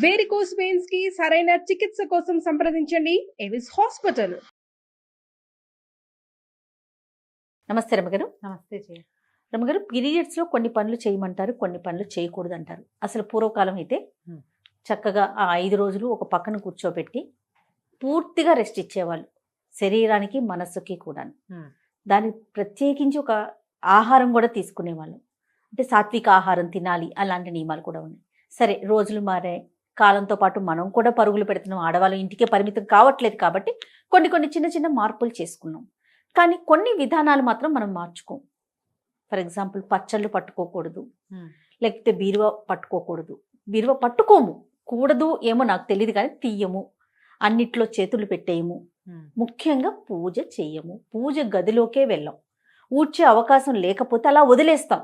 Varicose veins కి సరైన చికిత్స కోసం సంప్రదించండి ఎవిస్ హాస్పిటల్. నమస్తే రమగారు. నమస్తే రమగారు, పీరియడ్స్ లో కొన్ని పనులు చేయమంటారు, కొన్ని పనులు చేయకూడదు అంటారు. అసలు పూర్వకాలం అయితే చక్కగా ఆ 5 రోజులు ఒక పక్కన కూర్చోబెట్టి పూర్తిగా రెస్ట్ ఇచ్చేవాళ్ళు, శరీరానికి మనస్సుకి కూడా. దానికి ప్రత్యేకించి ఒక ఆహారం కూడా తీసుకునేవాళ్ళు, అంటే సాత్విక ఆహారం తినాలి, అలాంటి నియమాలు కూడా ఉన్నాయి. సరే, రోజులు మారాయి, కాలంతో పాటు మనం కూడా పరుగులు పెడుతున్నాం, ఆడవాళ్ళు ఇంటికే పరిమితం కావట్లేదు కాబట్టి కొన్ని చిన్న చిన్న మార్పులు చేసుకున్నాం. కానీ కొన్ని విధానాలు మాత్రం మనం మార్చుకోం. ఫర్ ఎగ్జాంపుల్, పచ్చళ్ళు పట్టుకోకూడదు, లేకపోతే బీరువా పట్టుకోకూడదు. బీరువా పట్టుకోము, కూడదు ఏమో నాకు తెలియదు, కానీ తీయము, అన్నిట్లో చేతులు పెట్టేయము, ముఖ్యంగా పూజ చెయ్యము, పూజ గదిలోకే వెళ్ళాం. ఊడ్చే అవకాశం లేకపోతే అలా వదిలేస్తాం.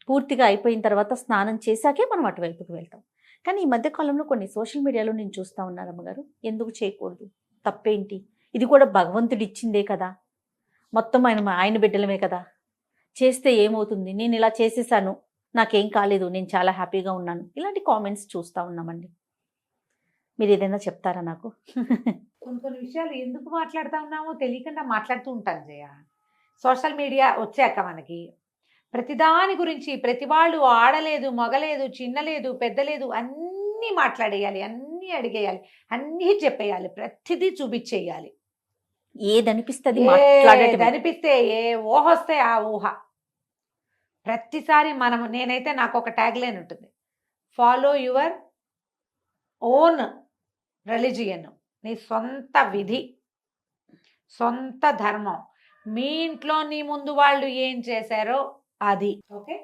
పూర్తిగా అయిపోయిన తర్వాత స్నానం చేశాకే మనం అటువైపుకి వెళ్తాం. కానీ ఈ మధ్యకాలంలో కొన్ని సోషల్ మీడియాలో నేను చూస్తూ ఉన్నాను అమ్మగారు, ఎందుకు చేయకూడదు, తప్పేంటి, ఇది కూడా భగవంతుడు ఇచ్చిందే కదా, మొత్తం ఆయన బిడ్డలమే కదా, చేస్తే ఏమవుతుంది, నేను ఇలా చేసేసాను, నాకేం కాలేదు, నేను చాలా హ్యాపీగా ఉన్నాను, ఇలాంటి కామెంట్స్ చూస్తూ ఉన్నామండి. మీరు ఏదైనా చెప్తారా నాకు? కొన్ని విషయాలు ఎందుకు మాట్లాడుతూ ఉన్నామో తెలియకుండా మాట్లాడుతూ ఉంటాను జయ. సోషల్ మీడియా వచ్చాక మనకి ప్రతిదాని గురించి ప్రతి వాళ్ళు ఆడలేదు, మగలేదు, చిన్నలేదు, పెద్దలేదు, అన్నీ మాట్లాడేయాలి, అన్నీ అడిగేయాలి, అన్నీ చెప్పేయాలి, ప్రతిదీ చూపించేయాలి. ఏదనిపిస్తుంది అనిపిస్తే ఏ ఊహ వస్తే ఆ ఊహ ప్రతిసారి నేనైతే నాకు ఒక ట్యాగ్ లైన్ ఉంటుంది, ఫాలో యువర్ ఓన్ రిలీజియన్, నీ సొంత విధి, సొంత ధర్మం, మీ ఇంట్లో నీ ముందు వాళ్ళు ఏం చేశారో అది. ఓకే,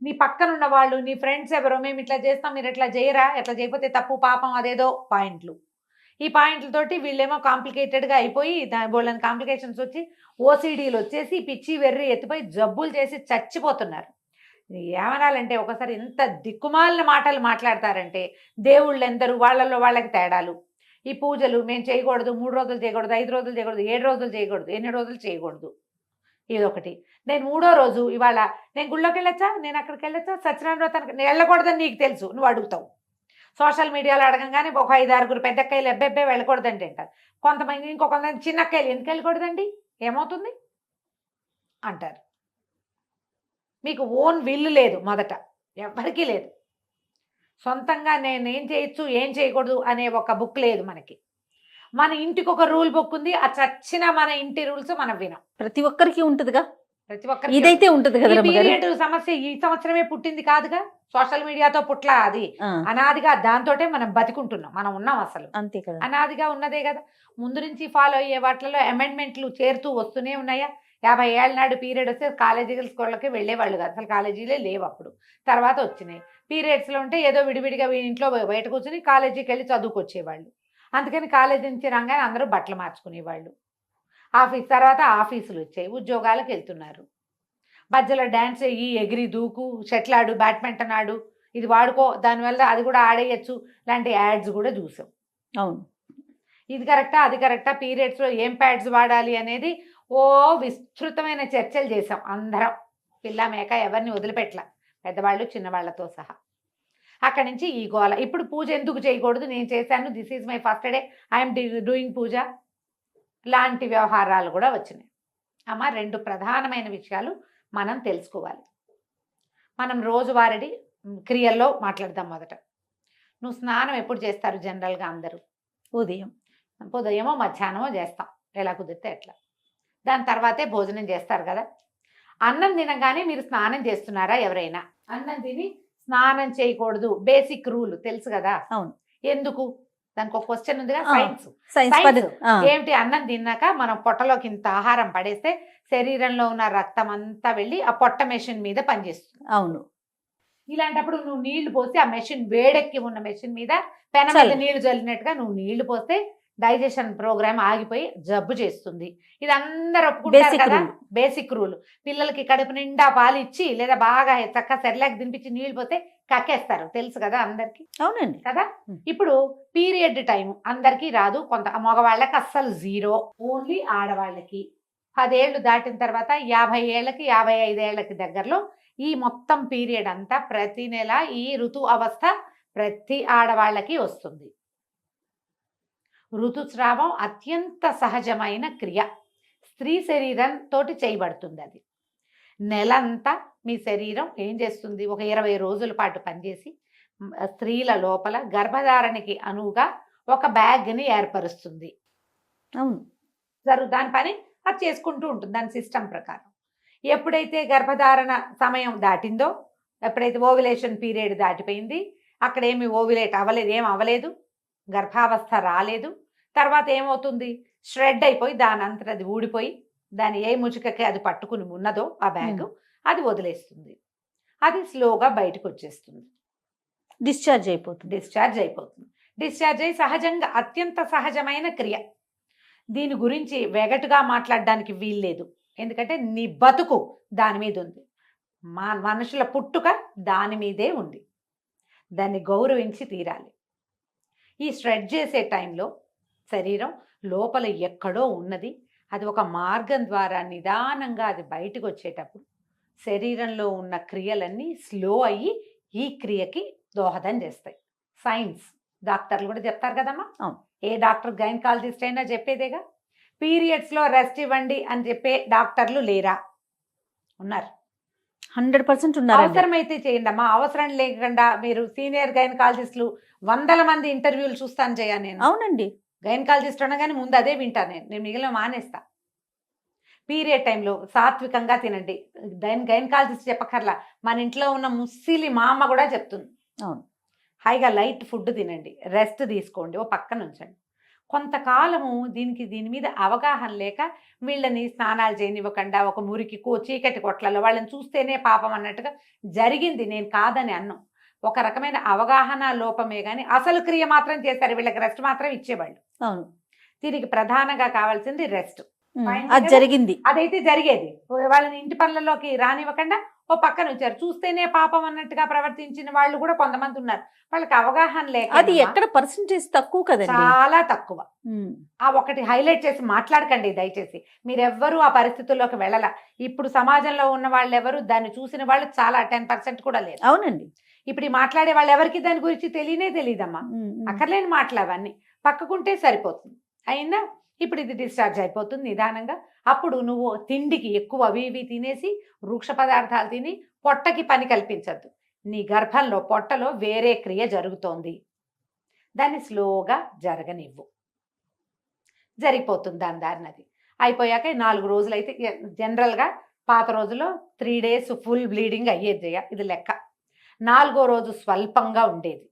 నీ పక్కన ఉన్న వాళ్ళు, నీ ఫ్రెండ్స్ ఎవరో, మేము ఇట్లా చేస్తాం, మీరు ఎట్లా చేయరా, ఎట్లా చేయకపోతే తప్పు, పాపం, అదేదో పాయింట్లు. ఈ పాయింట్లతోటి వీళ్ళేమో కాంప్లికేటెడ్గా అయిపోయి వాళ్ళని కాంప్లికేషన్స్ వచ్చి ఓసీడీలు వచ్చేసి పిచ్చి వెర్రి ఎత్తిపోయి జబ్బులు చేసి చచ్చిపోతున్నారు. ఏమనాలంటే ఒకసారి ఎంత దిక్కుమాలిన మాటలు మాట్లాడతారంటే, దేవుళ్ళు ఎందరు, వాళ్ళల్లో వాళ్ళకి తేడాలు. ఈ పూజలు మేము చేయకూడదు, 3 రోజులు చేయకూడదు, 5 రోజులు చేయకూడదు, 7 రోజులు చేయకూడదు, ఎన్ని రోజులు చేయకూడదు, ఇదొకటి. నేను 3వ రోజు ఇవాళ నేను గుళ్ళోకి వెళ్ళొచ్చా, నేను అక్కడికి వెళ్ళొచ్చా, సత్యనారాయణ వ్రతానికి నేను వెళ్ళకూడదని నీకు తెలుసు, నువ్వు అడుగుతావు. సోషల్ మీడియాలో అడగంగానే ఒక 5-6 పెద్దక్కయ్యలు ఎబ్బెబ్బే వెళ్ళకూడదండి అంటారు. కొంతమంది ఇంకొంతమంది చిన్నక్కయ్యలు ఎందుకు వెళ్ళకూడదండి, ఏమవుతుంది అంటారు. మీకు ఓన్ విల్లు లేదు, మొదట ఎవరికీ లేదు. సొంతంగా నేను ఏం చేయొచ్చు, ఏం చేయకూడదు అనే ఒక బుక్ లేదు మనకి. మన ఇంటికి ఒక రూల్ బుక్ ఉంది, ఆ చచ్చిన మన ఇంటి రూల్స్ మనం వినం. ప్రతి ఒక్కరికి ఉంటుందిగా, ప్రతి ఒక్కరికి ఇదైతే ఉంటుంది కదా. పీరియడ్ సమస్య ఈ సంవత్సరమే పుట్టింది కాదుగా, సోషల్ మీడియాతో పుట్లా, అది అనాదిగా దాంతోటే మనం బతికుంటున్నాం, మనం ఉన్నాం, అసలు అంతే కదా, అనాదిగా ఉన్నదే కదా. ముందు నుంచి ఫాలో అయ్యే వాటిలో అమెండ్మెంట్లు చేరుతూ వస్తూనే ఉన్నాయా. 50 ఏళ్ళ నాడు పీరియడ్ వస్తే కాలేజీ స్కూళ్ళకి వెళ్ళేవాళ్ళు కాదు, అసలు కాలేజీలే లేవు అప్పుడు, తర్వాత వచ్చినాయి. పీరియడ్స్లో ఉంటే ఏదో విడివిడిగా ఇంట్లో బయట కూర్చొని కాలేజీకి వెళ్ళి చదువుకొచ్చేవాళ్ళు. అందుకని కాలేజీ నుంచి రాగానే అందరూ బట్టలు మార్చుకునేవాళ్ళు. తర్వాత ఆఫీసులు వచ్చాయి, ఉద్యోగాలకు వెళ్తున్నారు. మధ్యలో డ్యాన్స్ అయ్యి, ఎగిరి దూకు, షటిల్ ఆడు, బ్యాడ్మింటన్ ఆడు, ఇది వాడుకో, దానివల్ల అది కూడా ఆడేయచ్చు, లాంటి యాడ్స్ కూడా చూసాం. అవును, ఇది కరెక్టా, అది కరెక్టా, పీరియడ్స్లో ఏం ప్యాడ్స్ వాడాలి అనేది విస్తృతమైన చర్చలు చేసాం అందరం, పిల్ల మేక ఎవరిని వదిలిపెట్టలా, పెద్దవాళ్ళు చిన్నవాళ్లతో సహా. అక్కడి నుంచి ఈ గోల. ఇప్పుడు పూజ ఎందుకు చేయకూడదు, నేను చేశాను, this is my first day, I'm doing పూజ లాంటి వ్యవహారాలు కూడా వచ్చినాయి. అమ్మ, 2 ప్రధానమైన విషయాలు మనం తెలుసుకోవాలి. మనం రోజువారీ క్రియల్లో మాట్లాడదాం. మొదట, నువ్వు స్నానం ఎప్పుడు చేస్తారు జనరల్గా అందరూ? ఉదయమో మధ్యాహ్నమో చేస్తాం, ఎలా కుదిరితే ఎట్లా. దాని తర్వాతే భోజనం చేస్తారు కదా. అన్నం తినగానే మీరు స్నానం చేస్తున్నారా? ఎవరైనా అన్నం తిని స్నానం చేయకూడదు, బేసిక్ రూల్ తెలుసు కదా. అవును, ఎందుకు? దానికి ఒక క్వశ్చన్ ఉందిగా, సైన్స్ ఏమిటి? అన్నం తిన్నాక మనం పొట్టలోకి ఇంత ఆహారం పడేస్తే శరీరంలో ఉన్న రక్తం అంతా వెళ్ళి ఆ పొట్ట మెషిన్ మీద పనిచేస్తుంది. అవును, ఇలాంటప్పుడు నువ్వు నీళ్లు పోసి ఆ మెషిన్, వేడెక్కి ఉన్న మెషిన్ మీద పెన మీద నీళ్లు చల్లినట్టుగా నువ్వు నీళ్లు పోస్తే డైజెషన్ ప్రోగ్రామ్ ఆగిపోయి జబ్బు చేస్తుంది. ఇది అందరు ఒప్పుకుంటారు కదా, బేసిక్ రూల్. పిల్లలకి కడుపు నిండా పాలు ఇచ్చి లేదా బాగా చక్కగా సెర్లాక్ తినిపించి నీళ్లు పోతే కక్కేస్తారు, తెలుసు కదా అందరికి. అవునండి కదా. ఇప్పుడు పీరియడ్ టైం అందరికీ రాదు, కొంత మగవాళ్ళకి అస్సలు 0, ఓన్లీ ఆడవాళ్ళకి. 10 ఏళ్ళు దాటిన తర్వాత 50 ఏళ్ళకి 55 ఏళ్ళకి దగ్గరలో ఈ మొత్తం పీరియడ్ అంతా ప్రతి నెల ఈ ఋతు అవస్థ ప్రతి ఆడవాళ్ళకి వస్తుంది. ఋతుస్రావం అత్యంత సహజమైన క్రియ. స్త్రీ శరీరంతో చేయబడుతుంది. అది నెలంతా మీ శరీరం ఏం చేస్తుంది, ఒక 20 రోజుల పాటు పనిచేసి స్త్రీల లోపల గర్భధారణకి అనువుగా ఒక బ్యాగ్ని ఏర్పరుస్తుంది. అవును. దాని పని అది చేసుకుంటూ ఉంటుంది దాని సిస్టమ్ ప్రకారం. ఎప్పుడైతే గర్భధారణ సమయం దాటిందో, ఎప్పుడైతే ఓవ్యులేషన్ పీరియడ్ దాటిపోయింది, అక్కడ ఏమి ఓవ్యులేట్ అవ్వలేదు, ఏం అవ్వలేదు, గర్భావస్థ రాలేదు, తర్వాత ఏమవుతుంది, ష్రెడ్ అయిపోయి దాని అంతట అది ఊడిపోయి దాని ఏ ముచుకకి అది పట్టుకుని ఉన్నదో ఆ బ్యాగ్ అది వదిలేస్తుంది. అది స్లోగా బయటకు వచ్చేస్తుంది, డిశ్చార్జ్ అయిపోతుంది. డిశ్చార్జ్ అయ్యి సహజంగా అత్యంత సహజమైన క్రియ. దీని గురించి వెగటుగా మాట్లాడడానికి వీల్లేదు. ఎందుకంటే నీ బతుకు దాని మీద ఉంది, మనుషుల పుట్టుక దాని మీదే ఉంది. దాన్ని గౌరవించి తీరాలి. ఈ ష్రెడ్ చేసే టైంలో శరీరం లోపల ఎక్కడో ఉన్నది, అది ఒక మార్గం ద్వారా నిదానంగా అది బయటకు వచ్చేటప్పుడు శరీరంలో ఉన్న క్రియలన్నీ స్లో అయ్యి ఈ క్రియకి దోహదం చేస్తాయి. సైన్స్ డాక్టర్లు కూడా చెప్తారు కదమ్మా. ఏ డాక్టర్ గైనకాలజిస్ట్ అయినా చెప్పేదేగా. పీరియడ్స్లో రెస్ట్ ఇవ్వండి అని చెప్పే డాక్టర్లు లేరా? ఉన్నారు, 100% ఉన్నారు. అవసరమైతే చేయండి అమ్మా, అవసరం లేకుండా మీరు సీనియర్ గైనకాలజిస్టులు 100 మంది ఇంటర్వ్యూలు చూస్తాను చేయా నేను. అవునండి. గైనకాలజిస్ట్ అనగానే ముందు అదే వింటాను నేను మిగిలిన మానేస్తా. పీరియడ్ టైంలో సాత్వికంగా తినండి. గైనకాలజిస్ట్ చెప్పకర్లా, మన ఇంట్లో ఉన్న ముస్సిలి మా అమ్మ కూడా చెప్తుంది. అవును, హాయిగా లైట్ ఫుడ్ తినండి, రెస్ట్ తీసుకోండి, ఓ పక్కన ఉంచండి. కొంతకాలము దీని మీద అవగాహన లేక వీళ్ళని స్నానాలు చేయనివ్వకుండా ఒక మురికి చీకటి కొట్లలో వాళ్ళని చూస్తేనే పాపం అన్నట్టుగా జరిగింది. నేను కాదని అన్నం, ఒక రకమైన అవగాహన లోపమే కానీ అసలు క్రియ మాత్రం చేశారు. వీళ్ళకి రెస్ట్ మాత్రం ఇచ్చేవాళ్ళు. అవును, దీనికి ప్రధానంగా కావాల్సింది రెస్ట్. అది జరిగింది, అదైతే జరిగేది. వాళ్ళని ఇంటి పనులలోకి రానివ్వకుండా ఓ పక్కన వచ్చారు, చూస్తేనే పాపం అన్నట్టుగా ప్రవర్తించిన వాళ్ళు కూడా కొంతమంది ఉన్నారు. వాళ్ళకి అవగాహన లేక, అది ఎక్కడ పర్సెంటేజ్ తక్కువ కదండి, చాలా తక్కువ. ఆ ఒకటి హైలైట్ చేసి మాట్లాడకండి దయచేసి. మీరెవ్వరూ ఆ పరిస్థితుల్లోకి వెళ్ళాల. ఇప్పుడు సమాజంలో ఉన్న వాళ్ళు ఎవరు దాన్ని చూసిన వాళ్ళు చాలా 10% కూడా లేదు. అవునండి. ఇప్పుడు మాట్లాడే వాళ్ళు ఎవరికి దాని గురించి తెలియదమ్మా. అక్కర్లేని మాటలు అవన్నీ పక్కకుంటే సరిపోతుంది. అయినా ఇప్పుడు ఇది డిశ్చార్జ్ అయిపోతుంది నిదానంగా. అప్పుడు నువ్వు తిండికి ఎక్కువ అవి ఇవి తినేసి వృక్ష పదార్థాలు తిని పొట్టకి పని కల్పించద్దు. నీ గర్భంలో పొట్టలో వేరే క్రియ జరుగుతోంది, దాన్ని స్లోగా జరగనివ్వు. జరిగిపోతుంది దాని దారినది. అయిపోయాక 4 రోజులు అయితే జనరల్గా పాత రోజుల్లో 3 days ఫుల్ బ్లీడింగ్ అయ్యేది. ఇది లెక్క. 4వ రోజు స్వల్పంగా ఉండేది.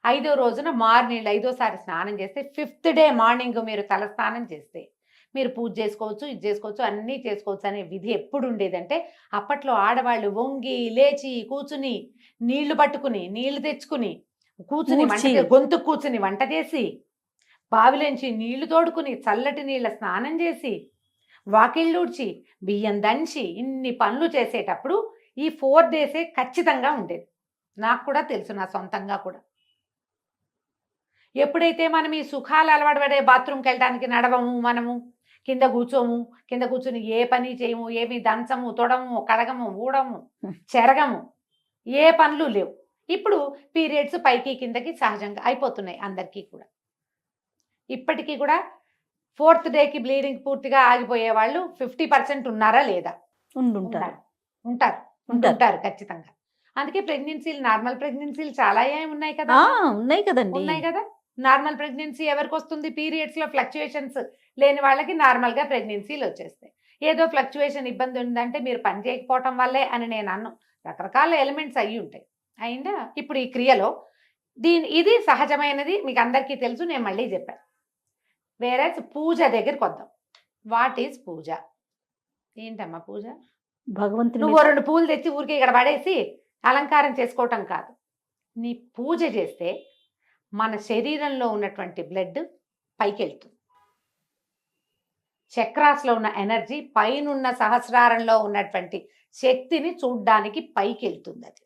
5వ రోజున మార్నింగ్ 5వసారి స్నానం చేస్తే 5th day మార్నింగ్ మీరు తల స్నానం చేస్తే మీరు పూజ చేసుకోవచ్చు, ఇది చేసుకోవచ్చు, అన్నీ చేసుకోవచ్చు అనే విధి ఎప్పుడు ఉండేదంటే, అప్పట్లో ఆడవాళ్ళు వంగి లేచి కూర్చుని నీళ్లు పట్టుకుని నీళ్లు తెచ్చుకుని కూర్చుని గొంతు కూర్చుని వంట చేసి బావిలోంచి నీళ్లు తోడుకుని చల్లటి నీళ్ళ స్నానం చేసి వాకిళ్ళూడ్చి బియ్యం దంచి ఇన్ని పనులు చేసేటప్పుడు ఈ 4 days ఖచ్చితంగా ఉండేది. నాకు కూడా తెలుసు, నా సొంతంగా కూడా. ఎప్పుడైతే మనం ఈ సుఖాలు అలవాటు పడే బాత్రూమ్కి వెళ్ళడానికి నడవము, మనము కింద కూర్చొని ఏ పని చేయము, ఏమి దంచము, తొడము, కడగము, ఊడము, చెరగము, ఏ పనులు లేవు. ఇప్పుడు పీరియడ్స్ పైకి కిందకి సహజంగా అయిపోతున్నాయి అందరికీ కూడా. ఇప్పటికీ కూడా 4th dayకి బ్లీడింగ్ పూర్తిగా ఆగిపోయే వాళ్ళు 50% ఉన్నారా లేదా? ఉంటారు ఖచ్చితంగా. అందుకే ప్రెగ్నెన్సీలు, నార్మల్ ప్రెగ్నెన్సీలు చాలా ఉన్నాయి కదా. ఉన్నాయి కదా. నార్మల్ ప్రెగ్నెన్సీ ఎవరికి వస్తుంది? పీరియడ్స్లో ఫ్లక్చుయేషన్స్ లేని వాళ్ళకి నార్మల్గా ప్రెగ్నెన్సీలు వచ్చేస్తాయి. ఏదో ఫ్లక్చుయేషన్ ఇబ్బంది ఉందంటే మీరు పని చేయకపోవటం వల్లే అని నేను అన్ను. రకరకాల ఎలిమెంట్స్ అయ్యి ఉంటాయి. అయినా ఇప్పుడు ఈ క్రియలో ఇది సహజమైనది, మీకు అందరికీ తెలుసు, నేను మళ్ళీ చెప్పాను. వేరే పూజ దగ్గరికి వద్దాం. వాట్ ఈజ్ పూజ? ఏంటమ్మా పూజ? భగవంతుడు నువ్వు 2 పూలు తెచ్చి ఊరికి ఇక్కడ పడేసి అలంకారం చేసుకోవటం కాదు. నీ పూజ చేస్తే మన శరీరంలో ఉన్నటువంటి బ్లడ్ పైకి వెళ్తుంది. చక్రాస్లో ఉన్న ఎనర్జీ పైనున్న సహస్రారంలో ఉన్నటువంటి శక్తిని చూడ్డానికి పైకి వెళ్తుంది. అది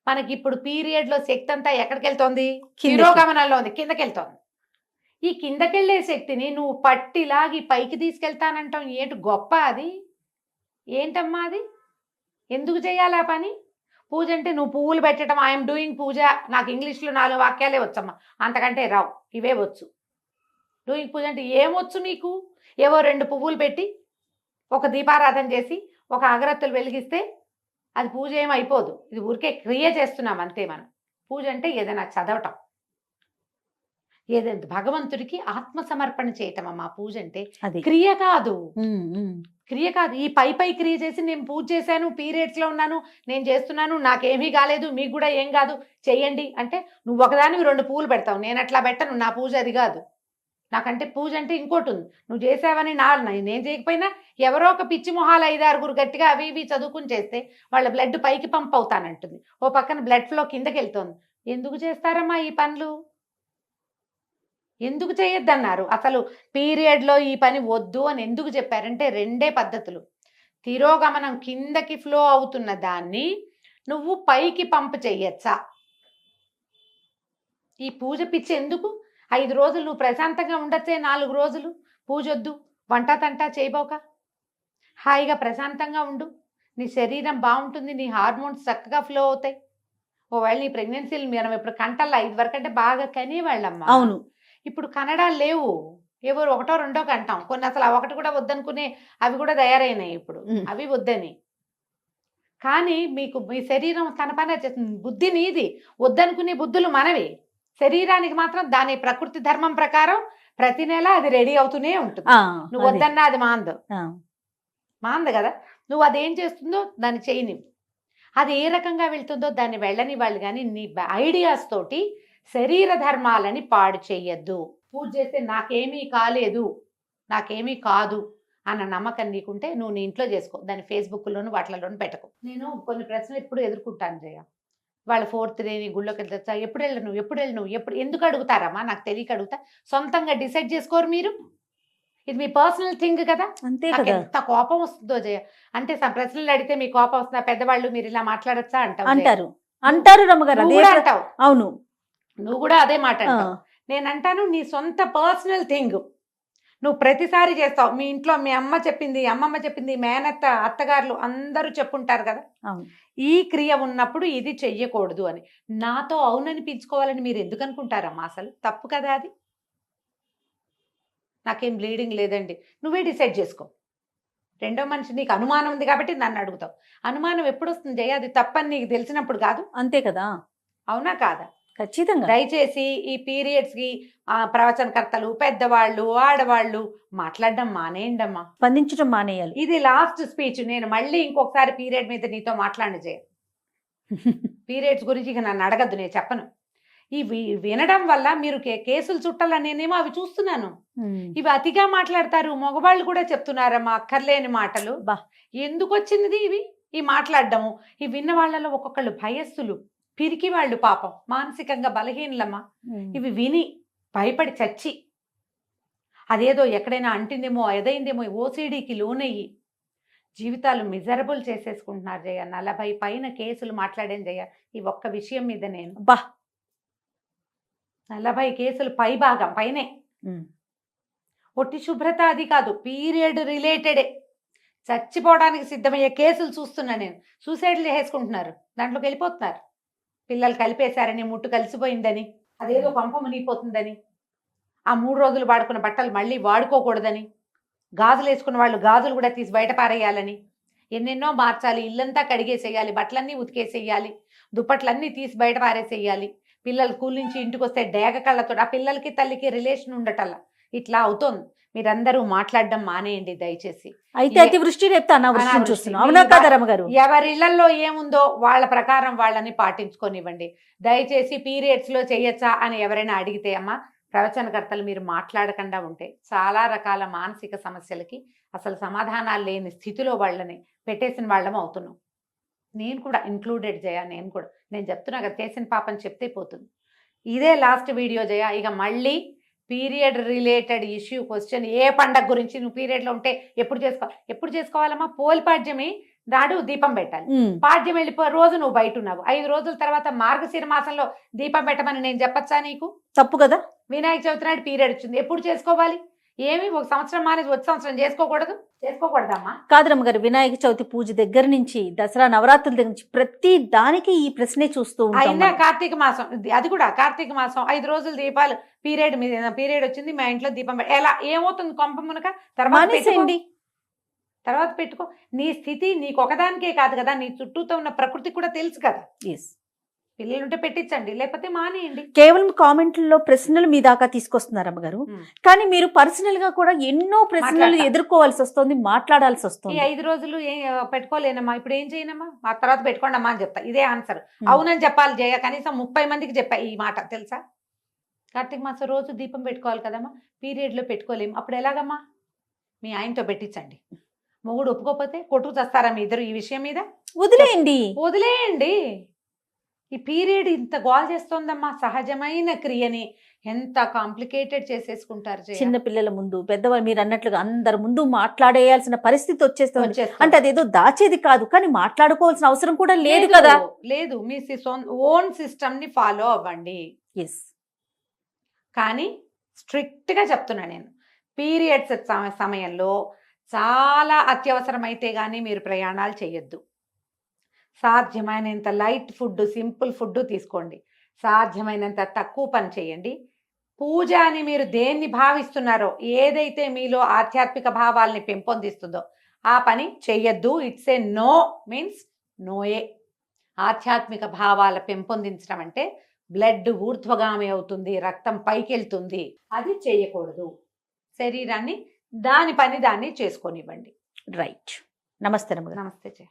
మనకి ఇప్పుడు పీరియడ్లో శక్తి అంతా ఎక్కడికి వెళ్తోంది? తిరోగమనంలో ఉంది, కిందకి వెళ్తోంది. ఈ కిందకెళ్ళే శక్తిని నువ్వు పట్టిలాగి పైకి తీసుకెళ్తానంటాం. ఏంటి గొప్ప అది? ఏంటమ్మా అది? ఎందుకు చేయాలి ఆ పని? పూజ అంటే నువ్వు పువ్వులు పెట్టడం, ఐఎమ్ డూయింగ్ పూజ, నాకు ఇంగ్లీష్లో 4 వాక్యాలే వచ్చమ్మా, అంతకంటే రావు, ఇవే వచ్చు. డూయింగ్ పూజ అంటే ఏమొచ్చు నీకు? ఏవో 2 పువ్వులు పెట్టి ఒక దీపారాధన చేసి ఒక అగరత్తులు వెలిగిస్తే అది పూజ ఏమైపోదు. ఇది ఊరికే క్రియ చేస్తున్నాం అంతే మనం. పూజ అంటే ఏదైనా చదవటం, ఏదైనా భగవంతుడికి ఆత్మ సమర్పణ చేయటం అమ్మా పూజ అంటే. అది క్రియ కాదు, ఉమ్, ఉమ్. క్రియ కాదు. ఈ పై క్రియ చేసి నేను పూజ చేశాను, పీరియడ్స్లో ఉన్నాను, నేను చేస్తున్నాను, నాకేమీ కాలేదు, మీకు కూడా ఏం కాదు, చెయ్యండి అంటే నువ్వు ఒకదానివి 2 పువ్వులు పెడతావు. నేను అట్లా పెట్టను, నా పూజ అది కాదు. నాకంటే పూజ అంటే ఇంకోటి ఉంది. నువ్వు చేసావని నేను చేయకపోయినా ఎవరో ఒక పిచ్చి మొహాలు 5-6 గట్టిగా అవి ఇవి చదువుకుని చేస్తే వాళ్ళ బ్లడ్ పైకి పంప్ అవుతానంటుంది, ఓ పక్కన బ్లడ్ ఫ్లో కిందకి వెళ్తుంది. ఎందుకు చేస్తారమ్మా ఈ పనులు? ఎందుకు చేయొద్దన్నారు? అసలు పీరియడ్లో ఈ పని వద్దు అని ఎందుకు చెప్పారంటే 2 పద్ధతులు. తిరోగమనం కిందకి ఫ్లో అవుతున్న దాన్ని నువ్వు పైకి పంప్ చెయ్యొచ్చా? ఈ పూజ పిచ్చి ఎందుకు? 5 రోజులు నువ్వు ప్రశాంతంగా ఉండొచ్చే, 4 రోజులు పూజొద్దు, వంట తంట చేయబోక హాయిగా ప్రశాంతంగా ఉండు, నీ శరీరం బాగుంటుంది, నీ హార్మోన్స్ చక్కగా ఫ్లో అవుతాయి. ఒకవేళ నీ ప్రెగ్నెన్సీలు మనం ఇప్పుడు కంటల్లో 5 వరకు అంటే బాగా కనేవాళ్ళమ్మా. అవును. ఇప్పుడు కనడాలు లేవు, ఎవరు 1, 2 కంటాం. కొన్ని అసలు ఆ 1 కూడా వద్దనుకునే అవి కూడా తయారైనాయి ఇప్పుడు, అవి వద్దని. కానీ మీకు మీ శరీరం తన పని చేస్తుంది. బుద్ధి నీది, వద్దనుకునే బుద్ధులు మనవి. శరీరానికి మాత్రం దాని ప్రకృతి ధర్మం ప్రకారం ప్రతి నెల అది రెడీ అవుతూనే ఉంటుంది. నువ్వు వద్దన్నా అది మాంద కదా. నువ్వు అదేం చేస్తుందో దాన్ని చేయని, అది ఏ రకంగా వెళ్తుందో దాన్ని వెళ్ళని వాళ్ళు. కానీ నీ ఐడియాస్ తోటి శరీర ధర్మాలని పాడు చెయ్యొద్దు. పూజ చేస్తే నాకేమీ కాలేదు, నాకేమీ కాదు అన్న నమ్మకం నీకుంటే నువ్వు నీ ఇంట్లో చేసుకో, దాన్ని ఫేస్బుక్లోను వాటిలోనూ పెట్టకు. నేను కొన్ని ప్రశ్నలు ఎప్పుడు ఎదుర్కొంటాను జయ. వాళ్ళ 4th డే గుళ్ళోకి వెళ్తా, ఎప్పుడు వెళ్ళను ఎందుకు అడుగుతారమ్మా? నాకు తెలియక అడుగుతా. సొంతంగా డిసైడ్ చేసుకోరు మీరు? ఇది మీ పర్సనల్ థింగ్ కదా. అంతే నాకు కదా ఎంత కోపం వస్తుందో జయ. అంటే ప్రశ్నలు అడిగితే మీ కోపం వస్తుందా? పెద్దవాళ్ళు మీరు ఇలా మాట్లాడచ్చా అంటారు రమ్మగారు. నువ్వు కూడా అంటావు. అవును, నువ్వు కూడా అదే మాట అంటావు. నేను అంటాను నీ సొంత పర్సనల్ థింగ్ నువ్వు ప్రతిసారి చేస్తావు. మీ ఇంట్లో మీ అమ్మ చెప్పింది, అమ్మమ్మ చెప్పింది, మేనత్త, అత్తగారులు అందరూ చెప్పుంటారు కదా, ఈ క్రియ ఉన్నప్పుడు ఇది చెయ్యకూడదు అని. నాతో అవుననిపించుకోవాలని మీరు ఎందుకు అనుకుంటారమ్మా? అసలు తప్పు కదా అది. నాకేం బ్లీడింగ్ లేదండి, నువ్వే డిసైడ్ చేసుకో. రెండో మనిషి నీకు అనుమానం ఉంది కాబట్టి నన్ను అడుగుతావు. అనుమానం ఎప్పుడు వస్తుంది జయ? అది తప్పని నీకు తెలిసినప్పుడు కాదు. అంతే కదా. అవునా కాదా? ఖచ్చితంగా. దయచేసి ఈ పీరియడ్స్కి ప్రవచనకర్తలు, పెద్దవాళ్ళు, ఆడవాళ్ళు మాట్లాడడం మానేయండమ్మా, స్పందించడం మానేయాలి. ఇది లాస్ట్ స్పీచ్. నేను మళ్ళీ ఇంకొకసారి పీరియడ్ మీద నీతో మాట్లాడి చేయ. పీరియడ్స్ గురించి ఇక నన్ను అడగద్దు, నేను చెప్పను. ఇవి వినడం వల్ల మీరు కేసులు చుట్టాలనేనేమో అవి చూస్తున్నాను. ఇవి అతిగా మాట్లాడతారు, మగవాళ్ళు కూడా చెప్తున్నారమ్మా అక్కర్లేని మాటలు. ఎందుకు వచ్చింది ఇవి ఈ మాట్లాడడము? ఈ విన్న వాళ్ళలో ఒక్కొక్కళ్ళు భయస్థులు, పిరికి వాళ్ళు, పాపం మానసికంగా బలహీనలమ్మా. ఇవి విని భయపడి చచ్చి అదేదో ఎక్కడైనా అంటిందేమో, ఏదైందేమో, ఓసిడీకి లోనయ్యి జీవితాలు మిజరబుల్ చేసేసుకుంటున్నారు జయ. 40 పైన కేసులు మాట్లాడాను జయ ఈ ఒక్క విషయం మీద. నేను 40 కేసులు భాగం పైనే. ఒట్టి శుభ్రత అది కాదు, పీరియడ్ రిలేటెడే చచ్చిపోవడానికి సిద్ధమయ్యే కేసులు చూస్తున్నా నేను. సూసైడ్లు చేసుకుంటున్నారు, దాంట్లోకి వెళ్ళిపోతున్నారు. పిల్లలు కలిపేశారని, ముట్టు కలిసిపోయిందని, అదేదో పంప మునిగిపోతుందని, ఆ 3 రోజులు వాడుకున్న బట్టలు మళ్ళీ వాడుకోకూడదని, గాజులు వేసుకున్న వాళ్ళు గాజులు కూడా తీసి బయట పారేయాలని, ఎన్నెన్నో మార్చాలి, ఇల్లంతా కడిగేసేయాలి, బట్టలన్నీ ఉతికేసేయాలి, దుప్పట్లన్నీ తీసి బయట పారేసేయాలి, పిల్లలు స్కూల్ నుంచి ఇంటికి వస్తే డేగ కళ్ళతో ఆ పిల్లలకి తల్లికి రిలేషన్ ఉండటల్లా ఇట్లా అవుతోంది. మీరందరూ మాట్లాడడం మానేయండి దయచేసి. అయితే అతివృష్టి రేపు అనావృష్టి చూస్తున్నాం. అవునా కదా రమ్మగారు? ఎవరి ఇళ్లలో ఏముందో వాళ్ళ ప్రకారం వాళ్ళని పాటించుకొనివ్వండి దయచేసి. పీరియడ్స్ లో చేయొచ్చా అని ఎవరైనా అడిగితే అమ్మా, ప్రవచనకర్తలు మీరు మాట్లాడకుండా ఉంటే చాలా రకాల మానసిక సమస్యలకి అసలు సమాధానాలు లేని స్థితిలో వాళ్ళని పెట్టేసిన వాళ్ళం అవుతున్నాం. నేను కూడా ఇంక్లూడెడ్ జయ. నేను చెప్తున్నా కదా, చేసిన పాపని చెప్తే పోతుంది. ఇదే లాస్ట్ వీడియో జయ. ఇక మళ్ళీ పీరియడ్ రిలేటెడ్ ఇష్యూ క్వశ్చన్, ఏ పండగ గురించి నువ్వు పీరియడ్లో ఉంటే ఎప్పుడు చేసుకోవాలమ్మా? పోలిపాడ్యమి నాడు దీపం పెట్టాలి. పాడ్యం వెళ్ళిపో రోజు నువ్వు బయట ఉన్నావు, 5 రోజుల తర్వాత మార్గశిర మాసంలో దీపం పెట్టమని నేను చెప్పచ్చా నీకు? తప్పు కదా. వినాయక చవితి నాడు పీరియడ్ వచ్చింది, ఎప్పుడు చేసుకోవాలి? ఏమి ఒక సంవత్సరం మానేసి వచ్చే సంవత్సరం చేసుకోకూడదమ్మా. కాదు రమ్మగారు, వినాయక చవితి పూజ దగ్గర నుంచి దసరా నవరాత్రుల దగ్గర నుంచి ప్రతి దానికి ఈ ప్రశ్నే చూస్తూ ఉంటాం అయినా మనం. కార్తీక మాసం, అది కూడా కార్తీక మాసం 5 రోజులు దీపాలు, పీరియడ్ వచ్చింది మా ఇంట్లో దీపం ఎలా ఏమవుతుంది కొంప మునక? మానేసేయండి. తర్వాత పెట్టుకో. నీ స్థితి నీకు ఒకదానికే కాదు కదా, నీ చుట్టూతో ఉన్న ప్రకృతి కూడా తెలుసు కదా. ఎస్, పిల్లలుంటే పెట్టించండి, లేకపోతే మానేయండి. కేవలం కామెంట్లలో ప్రశ్నలు మీ దాకా తీసుకొస్తున్నారు అమ్మగారు, కానీ మీరు పర్సనల్ గా కూడా ఎన్నో ప్రశ్నలు మాట్లాడతా. ఎదుర్కోవాల్సి వస్తుంది, మాట్లాడాల్సి ఈ వస్తుంది. 5 రోజులు పెట్టుకోలేనమ్మా, ఇప్పుడు ఏం చేయనమ్మా, ఆ తర్వాత పెట్టుకోండి అమ్మా అని చెప్తా. ఇదే ఆన్సర్. అవునని చెప్పాలి జయ, కనీసం 30 మందికి చెప్పా ఈ మాట, తెలుసా? కార్తీక మాసం రోజు దీపం పెట్టుకోవాలి కదమ్మా, పీరియడ్ లో పెట్టుకోలేము, అప్పుడు ఎలాగమ్మా? మీ ఆయనతో పెట్టించండి. మొగుడు ఒప్పుకోకపోతే కొట్టుకు చేస్తారా మీ ఇద్దరు ఈ విషయం మీద? వదిలేయండి. ఈ పీరియడ్ ఇంత గోల్ చేస్తోందమ్మా, సహజమైన క్రియని ఎంత కాంప్లికేటెడ్ చేసేసుకుంటారు జయ. చిన్న పిల్లల ముందు, పెద్దవాళ్ళు మీరు అన్నట్లుగా అందరి ముందు మాట్లాడేయాల్సిన పరిస్థితి వచ్చేస్తుంది. అంటే అదేదో దాచేది కాదు, కానీ మాట్లాడుకోవాల్సిన అవసరం కూడా లేదు కదా. లేదు, మీ ఓన్ సిస్టమ్ ని ఫాలో అవ్వండి. ఎస్, కానీ స్ట్రిక్ట్ గా చెప్తున్నా నేను, పీరియడ్స్ సమయంలో చాలా అత్యవసరమైతే గానీ మీరు ప్రయాణాలు చేయొద్దు. సాధ్యమైనంత లైట్ ఫుడ్, సింపుల్ ఫుడ్ తీసుకోండి. సాధ్యమైనంత తక్కువ పని చేయండి. పూజ అని మీరు దేన్ని భావిస్తున్నారో, ఏదైతే మీలో ఆధ్యాత్మిక భావాల్ని పెంపొందిస్తుందో ఆ పని చెయ్యొద్దు. ఇట్స్ ఏ నో మీన్స్ నోయే. ఆధ్యాత్మిక భావాల పెంపొందించడం అంటే బ్లడ్ ఊర్ధ్వగామి అవుతుంది, రక్తం పైకి వెళ్తుంది, అది చేయకూడదు. శరీరాన్ని దాని పని దాన్ని చేసుకోనివ్వండి. రైట్. నమస్తే రమ్మగారు. నమస్తే జయ.